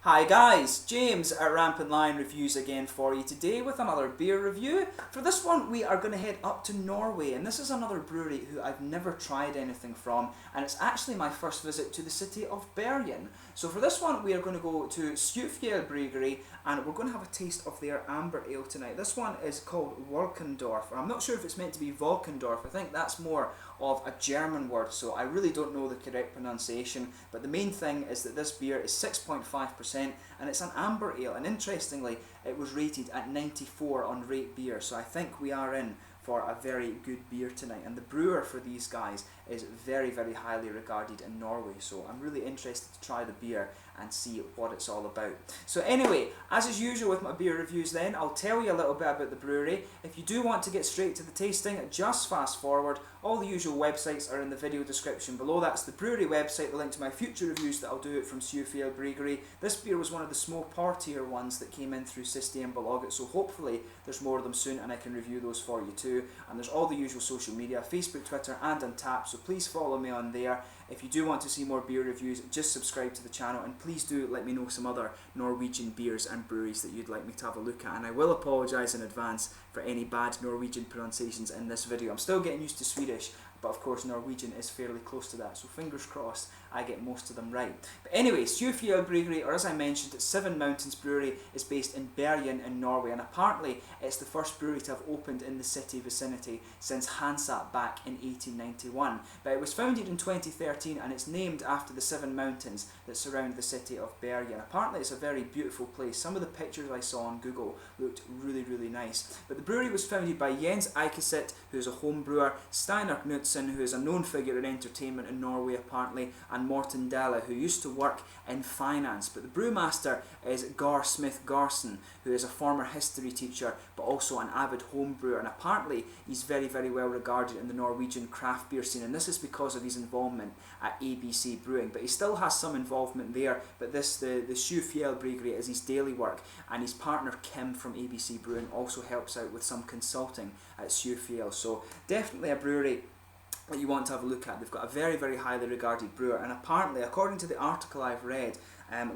Hi guys, James at RampantLionReviews again for you today with another beer review. For this one we are going to head up to Norway, and this is another brewery who I've never tried anything from, and it's actually my first visit to the city of Bergen. So for this one we are going to go to Fjell Bryggeri and we're going to have a taste of their amber ale tonight. This one is called Walkendorf. I'm not sure if it's meant to be Walkendorf, I think that's more of a German word, so I really don't know the correct pronunciation, but the main thing is that this beer is 6.5% and it's an amber ale, and interestingly it was rated at 94 on Rate Beer, so I think we are in for a very good beer tonight. And the brewer for these guys is very, very highly regarded in Norway, so I'm really interested to try the beer and see what it's all about. So anyway, as is usual with my beer reviews then, I'll tell you a little bit about the brewery. If you do want to get straight to the tasting, just fast forward. All the usual websites are in the video description below. That's the brewery website, the link to my future reviews that I'll do it from Fjell Bryggeri. This beer was one of the small partier ones that came in through Systembolaget, so hopefully there's more of them soon and I can review those for you too. And there's all the usual social media, Facebook, Twitter and Untappd, so please follow me on there. If you do want to see more beer reviews, just subscribe to the channel, and please do let me know some other Norwegian beers and breweries that you'd like me to have a look at. And I will apologise in advance for any bad Norwegian pronunciations in this video. I'm still getting used to Swedish, but of course Norwegian is fairly close to that, so fingers crossed I get most of them right. But anyway, Fjell Bryggeri, or as I mentioned, Seven Mountains Brewery, is based in Bergen in Norway, and apparently it's the first brewery to have opened in the city vicinity since Hansa back in 1891. But it was founded in 2013 and it's named after the seven mountains that surround the city of Bergen. Apparently it's a very beautiful place. Some of the pictures I saw on Google looked really, really nice. But the brewery was founded by Jens Eikeset, who is a home brewer, Steinar Knudsen, who is a known figure in entertainment in Norway apparently, and Morten Dale, who used to work in finance. But the brewmaster is Gar Smith Garson, who is a former history teacher but also an avid home brewer, and apparently he's very, very well regarded in the Norwegian craft beer scene, and this is because of his involvement at ABC Brewing. But he still has some involvement there, but the Fjell Bryggeri is his daily work, and his partner Kim from ABC Brewing also helps out with some consulting at Fjell. So definitely a brewery that you want to have a look at. They've got a very, very highly regarded brewer, and apparently, according to the article I've read,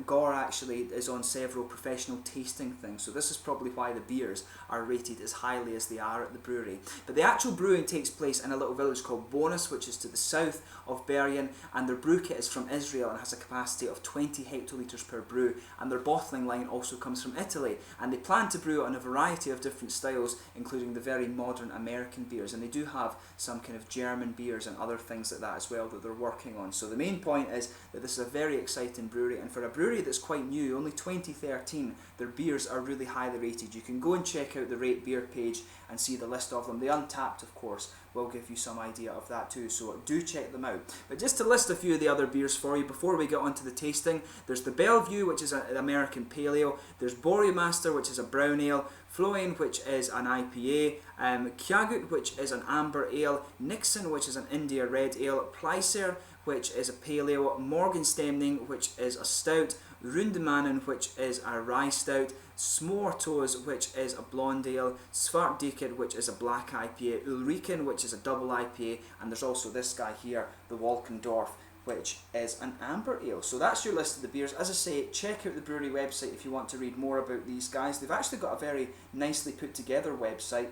Gore actually is on several professional tasting things, so this is probably why the beers are rated as highly as they are at the brewery. But the actual brewing takes place in a little village called Bønes, which is to the south of Bergen, and their brew kit is from Israel and has a capacity of 20 hectolitres per brew, and their bottling line also comes from Italy, and they plan to brew on a variety of different styles, including the very modern American beers, and they do have some kind of German beers and other things like that as well that they're working on. So the main point is that this is a very exciting brewery, and for a brewery that's quite new, only 2013, their beers are really highly rated. You can go and check out the Rate Beer page and see the list of them. The Untappd, of course, will give you some idea of that too, so do check them out. But just to list a few of the other beers for you before we get on to the tasting, there's the Bellevue, which is an American Pale Ale, there's Borgmaster, which is a brown ale, Floen, which is an IPA, Kjagut, which is an amber ale, Nixon, which is an India Red Ale, Pleiser, which is a pale ale, Morgenstemning, which is a stout, Rundemannen, which is a rye stout, Smortos, which is a blonde ale, Svartdiket, which is a black IPA, Ulriken, which is a double IPA, and there's also this guy here, the Walkendorf, which is an amber ale. So that's your list of the beers. As I say, check out the brewery website if you want to read more about these guys. They've actually got a very nicely put together website,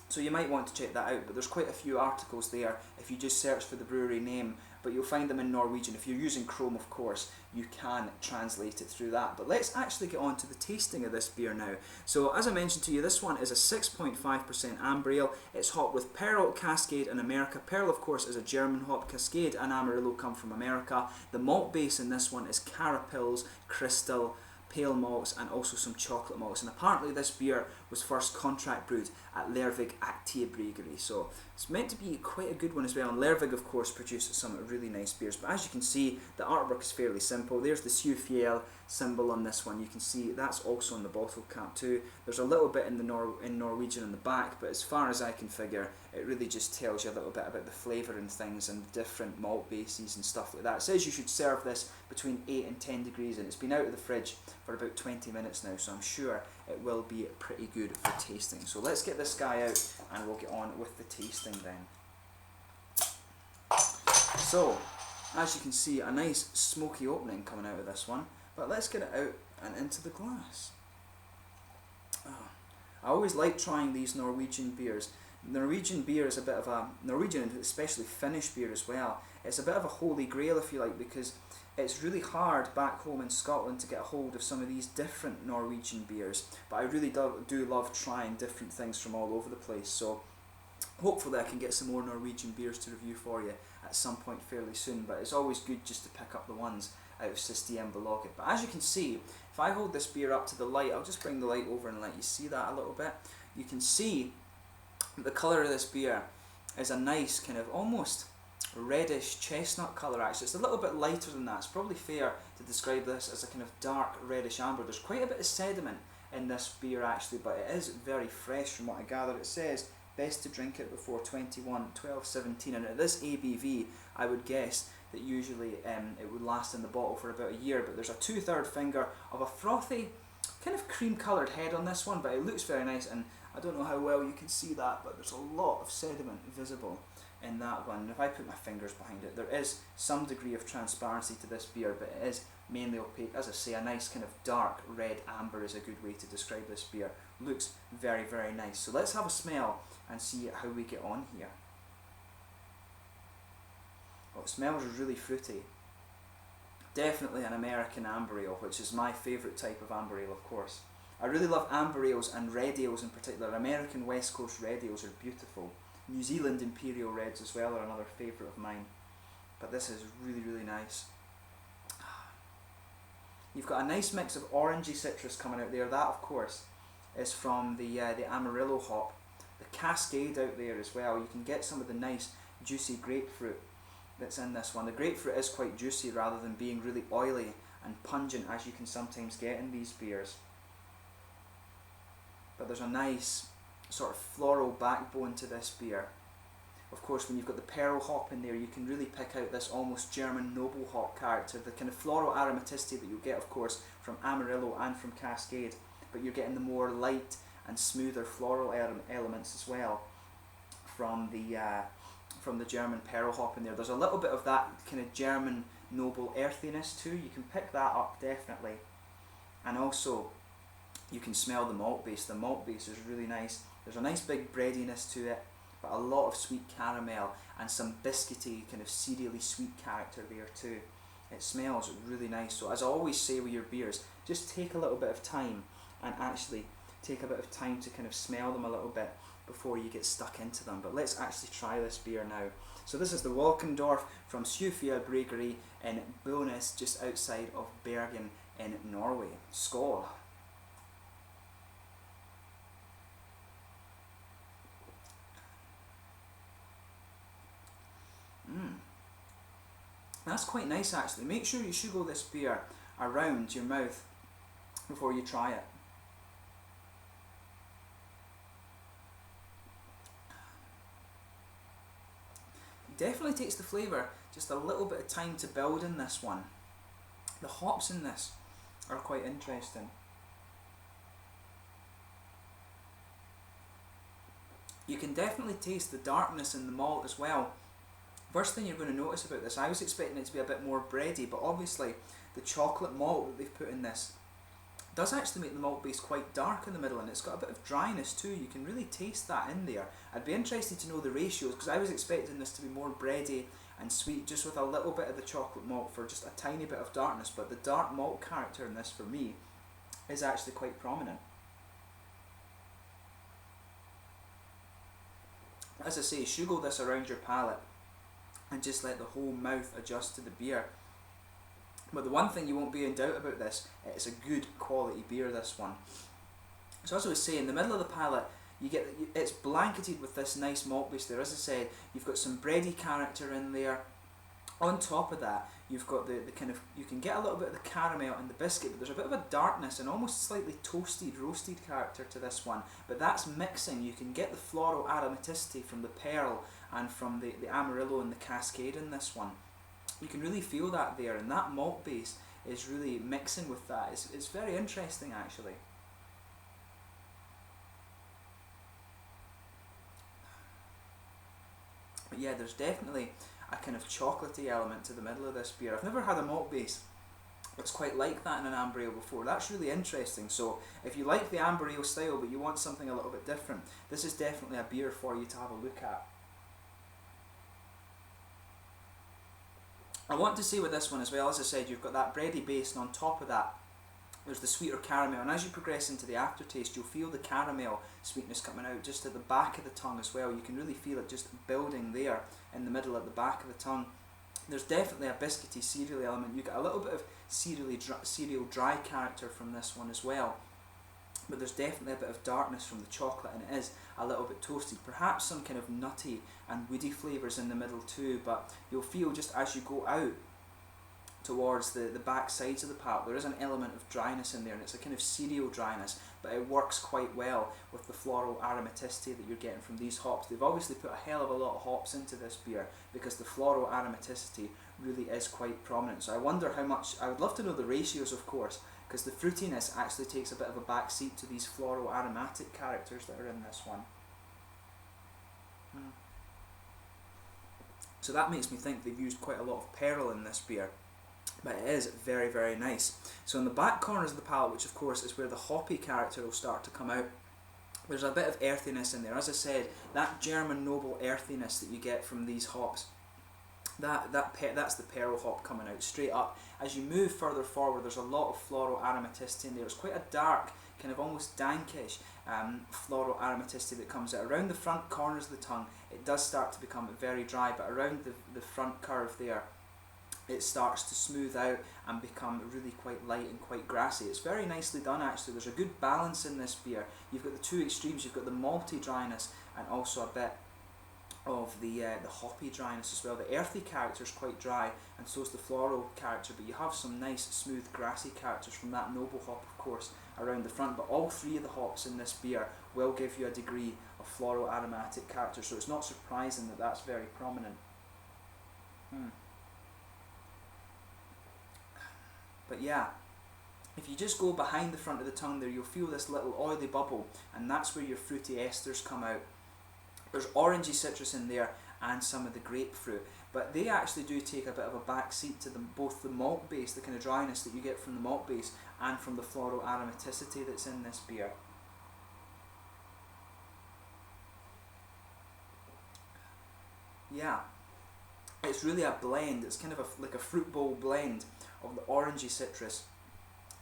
so you might want to check that out, but there's quite a few articles there if you just search for the brewery name, but you'll find them in Norwegian. If you're using Chrome, of course, you can translate it through that. But let's actually get on to the tasting of this beer now. So as I mentioned to you, this one is a 6.5% amber ale. It's hopped with Pearl, Cascade and America. Pearl, of course, is a German hop. Cascade and Amarillo come from America. The malt base in this one is Carapils, Crystal, pale malts and also some chocolate malts, and apparently this beer was first contract brewed at Lervig Actia Bryggeri, so it's meant to be quite a good one as well. And Lervig, of course, produces some really nice beers, but as you can see, the artwork is fairly simple. There's the Fjell symbol on this one. You can see that's also on the bottle cap too. There's a little bit in the Norwegian on the back, but as far as I can figure, it really just tells you a little bit about the flavour and things and different malt bases and stuff like that. It says you should serve this between 8 and 10 degrees, and it's been out of the fridge for about 20 minutes now, so I'm sure it will be pretty good for tasting. So let's get this guy out and we'll get on with the tasting then. So As you can see, a nice smoky opening coming out of this one, but let's get it out and into the glass. Oh, I always like trying these Norwegian beers. Norwegian beer is a bit of a, Norwegian and especially Finnish beer as well, it's a bit of a holy grail if you like, because it's really hard back home in Scotland to get a hold of some of these different Norwegian beers, but I really do love trying different things from all over the place, so hopefully I can get some more Norwegian beers to review for you at some point fairly soon, but it's always good just to pick up the ones out of Systembolaget. But as you can see, if I hold this beer up to the light, I'll just bring the light over and let you see that a little bit. You can see the colour of this beer is a nice kind of almost reddish chestnut colour actually. It's a little bit lighter than that. It's probably fair to describe this as a kind of dark reddish amber. There's quite a bit of sediment in this beer actually, but it is very fresh from what I gather. It says best to drink it before 21, 12, 17, and at this ABV I would guess that usually it would last in the bottle for about a year, but there's a 2/3 finger of a frothy kind of cream coloured head on this one, but it looks very nice, and I don't know how well you can see that, but there's a lot of sediment visible in that one. And if I put my fingers behind it, there is some degree of transparency to this beer, but it is mainly opaque. As I say, a nice kind of dark red amber is a good way to describe this beer. Looks very, very nice. So let's have a smell and see how we get on here. Oh, it smells really fruity. Definitely an American amber ale, which is my favourite type of amber ale, of course. I really love amber ales and red ales in particular. American West Coast red ales are beautiful. New Zealand Imperial Reds as well are another favourite of mine. But this is really, really nice. You've got a nice mix of orangey citrus coming out there. That, of course, is from the Amarillo hop. The Cascade out there as well. You can get some of the nice juicy grapefruit that's in this one. The grapefruit is quite juicy rather than being really oily and pungent as you can sometimes get in these beers. But there's a nice sort of floral backbone to this beer. Of course, when you've got the pearl hop in there, you can really pick out this almost German noble hop character, the kind of floral aromaticity that you'll get, of course, from Amarillo and from Cascade, but you're getting the more light and smoother floral elements as well from the German pearl hop in there. There's a little bit of that kind of German noble earthiness too. You can pick that up definitely, and also you can smell the malt base. The malt base is really nice. There's a nice big breadiness to it, but a lot of sweet caramel and some biscuity, kind of cereally sweet character there too. It smells really nice. So as I always say with your beers, just take a little bit of time and actually take a bit of time to kind of smell them a little bit before you get stuck into them. But let's actually try this beer now. So this is the Walkendorf from Fjell Bryggeri in Bønes, just outside of Bergen in Norway. Skål! That's quite nice actually. Make sure you sugar this beer around your mouth before you try it. Definitely takes the flavour just a little bit of time to build in this one. The hops in this are quite interesting. You can definitely taste the darkness in the malt as well. First thing you're going to notice about this, I was expecting it to be a bit more bready, but obviously the chocolate malt that they've put in this does actually make the malt base quite dark in the middle, and it's got a bit of dryness too. You can really taste that in there. I'd be interested to know the ratios, because I was expecting this to be more bready and sweet, just with a little bit of the chocolate malt for just a tiny bit of darkness, but the dark malt character in this for me is actually quite prominent. As I say, sugar this around your palate and just let the whole mouth adjust to the beer. But the one thing you won't be in doubt about this, it's a good quality beer, this one. So as I was saying, in the middle of the palate, it's blanketed with this nice malt base there. As I said, you've got some bready character in there. On top of that, you've got the kind of, you can get a little bit of the caramel and the biscuit, but there's a bit of a darkness and almost slightly toasted, roasted character to this one. But that's mixing. You can get the floral aromaticity from the pearl and from the Amarillo and the Cascade in this one. You can really feel that there, and that malt base is really mixing with that. It's very interesting actually. But yeah, there's definitely a kind of chocolatey element to the middle of this beer. I've never had a malt base that's quite like that in an amber ale before. That's really interesting. So if you like the amber ale style but you want something a little bit different, this is definitely a beer for you to have a look at. I want to say with this one as well, as I said, you've got that bready base, and on top of that there's the sweeter caramel, and as you progress into the aftertaste you'll feel the caramel sweetness coming out just at the back of the tongue as well. You can really feel it just building there in the middle at the back of the tongue. There's definitely a biscuity cereal element. You get a little bit of cereal dry character from this one as well, but there's definitely a bit of darkness from the chocolate, and it is a little bit toasted. Perhaps some kind of nutty and woody flavours in the middle too, but you'll feel just as you go out towards the back sides of the palate, there is an element of dryness in there, and it's a kind of cereal dryness, but it works quite well with the floral aromaticity that you're getting from these hops. They've obviously put a hell of a lot of hops into this beer because the floral aromaticity really is quite prominent. So I wonder how much, I would love to know the ratios of course, because the fruitiness actually takes a bit of a back seat to these floral aromatic characters that are in this one. So that makes me think they've used quite a lot of peril in this beer, but it is very, very nice. So in the back corners of the palate, which of course is where the hoppy character will start to come out, there's a bit of earthiness in there. As I said, that German noble earthiness that you get from these hops, that's the peril hop coming out straight up. As you move further forward, there's a lot of floral aromaticity in there. It's quite a dark, kind of almost dankish floral aromaticity that comes out. Around the front corners of the tongue, it does start to become very dry, but around the front curve there, it starts to smooth out and become really quite light and quite grassy. It's very nicely done actually. There's a good balance in this beer. You've got the two extremes. You've got the malty dryness and also a bit of the hoppy dryness as well. The earthy character is quite dry, and so is the floral character, but you have some nice smooth grassy characters from that noble hop of course around the front. But all three of the hops in this beer will give you a degree of floral aromatic character, so it's not surprising that that's very prominent. But yeah, if you just go behind the front of the tongue there, you'll feel this little oily bubble, and that's where your fruity esters come out. There's orangey citrus in there and some of the grapefruit, but they actually do take a bit of a back seat to both the malt base, the kind of dryness that you get from the malt base, and from the floral aromaticity that's in this beer. Yeah, it's really a blend. It's kind of like a fruit bowl blend of the orangey citrus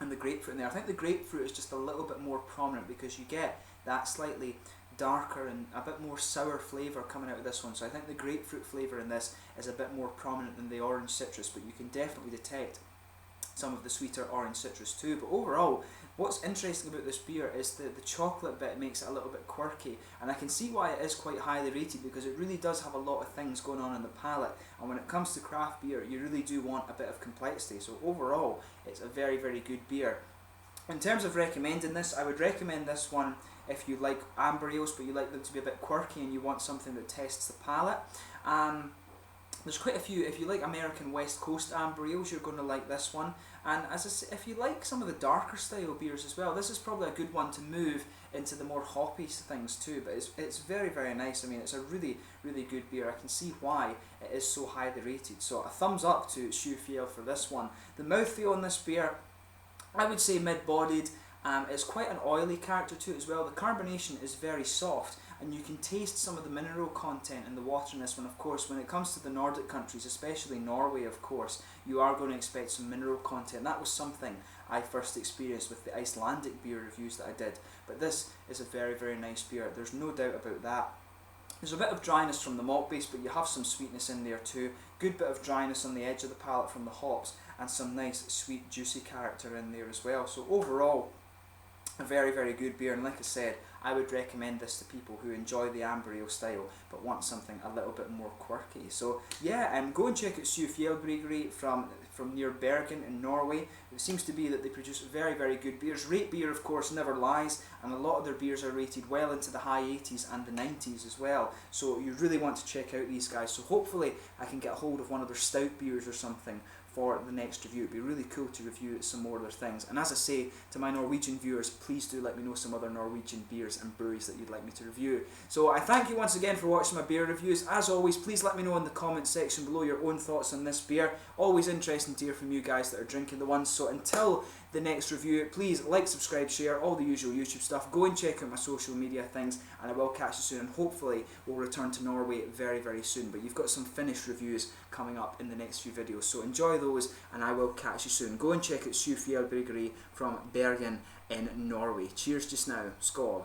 and the grapefruit in there. I think the grapefruit is just a little bit more prominent because you get that slightly darker and a bit more sour flavour coming out of this one. So I think the grapefruit flavour in this is a bit more prominent than the orange citrus, but you can definitely detect some of the sweeter orange citrus too. But overall, what's interesting about this beer is the chocolate bit makes it a little bit quirky, and I can see why it is quite highly rated because it really does have a lot of things going on in the palate, and when it comes to craft beer you really do want a bit of complexity. So overall it's a very, very good beer. In terms of recommending this, I would recommend this one if you like amber ales but you like them to be a bit quirky and you want something that tests the palate. There's quite a few. If you like American West Coast amber ales, you're going to like this one. And as I say, if you like some of the darker style beers as well, this is probably a good one to move into the more hoppy things too. But it's very, very nice. I mean, it's a really, really good beer. I can see why it is so highly rated. So a thumbs up to Fjell for this one. The mouthfeel on this beer, I would say mid-bodied. It's quite an oily character to it as well. The carbonation is very soft, and you can taste some of the mineral content in the water in this one. Of course, when it comes to the Nordic countries, especially Norway of course, you are going to expect some mineral content. That was something I first experienced with the Icelandic beer reviews that I did, but this is a very, very nice beer. There's no doubt about that. There's a bit of dryness from the malt base, but you have some sweetness in there too. Good bit of dryness on the edge of the palate from the hops, and some nice sweet juicy character in there as well. So overall, a very, very good beer, and like I said, I would recommend this to people who enjoy the amber ale style but want something a little bit more quirky. So yeah, go and check out Fjell Bryggeri from near Bergen in Norway. It seems to be that they produce very, very good beers. Rate beer of course never lies, and a lot of their beers are rated well into the high 80s and the 90s as well. So you really want to check out these guys. So hopefully I can get a hold of one of their stout beers or something for the next review. It'd be really cool to review some more other things. And as I say to my Norwegian viewers, please do let me know some other Norwegian beers and breweries that you'd like me to review. So I thank you once again for watching my beer reviews. As always, please let me know in the comments section below your own thoughts on this beer. Always interesting to hear from you guys that are drinking the ones. So until the next review, please like, subscribe, share, all the usual YouTube stuff. Go and check out my social media things, and I will catch you soon, and hopefully we'll return to Norway very, very soon. But you've got some finished reviews coming up in the next few videos, so enjoy those, and I will catch you soon. Go and check out Fjell Bryggeri from Bergen in Norway. Cheers just now. Skål.